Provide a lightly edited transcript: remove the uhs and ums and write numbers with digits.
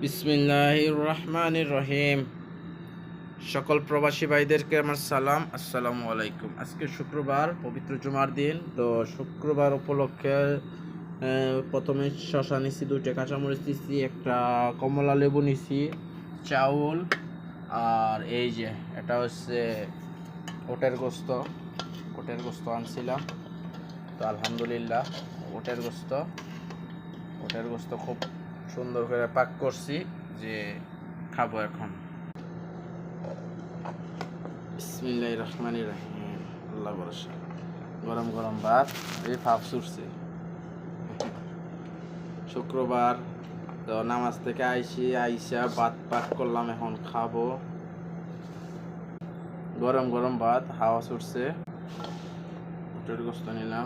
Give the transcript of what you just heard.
বিসমিল্লাহির রহমানির রহিম। সকল প্রবাসী ভাইদেরকে আমার সালাম, আসসালামু আলাইকুম। আজকে শুক্রবার, পবিত্র জুমার দিন। তো শুক্রবার উপলক্ষে প্রথমে শশা নিছি, 2টা কাঁচামরিচ নিছি, একটা কমলা লেবু নিছি, চাউল, আর এই যে এটা হচ্ছে ওটের গোস্ত আনছিলাম। তো আলহামদুলিল্লাহ ওটের গোস্ত খুব সুন্দর করে পাক করছি, যে খাবো এখন। বিসমিল্লাহির রহমানির রহিম। আল্লাহ ভরসা। গরম গরম ভাত, এই ভাব ছুটছে। শুক্রবার তো নামাজ থেকে আইসা ভাত পাক করলাম, এখন খাবো। গরম গরম ভাত, হাওয়া ছুটছে, ওটের গোস্ত নিলাম।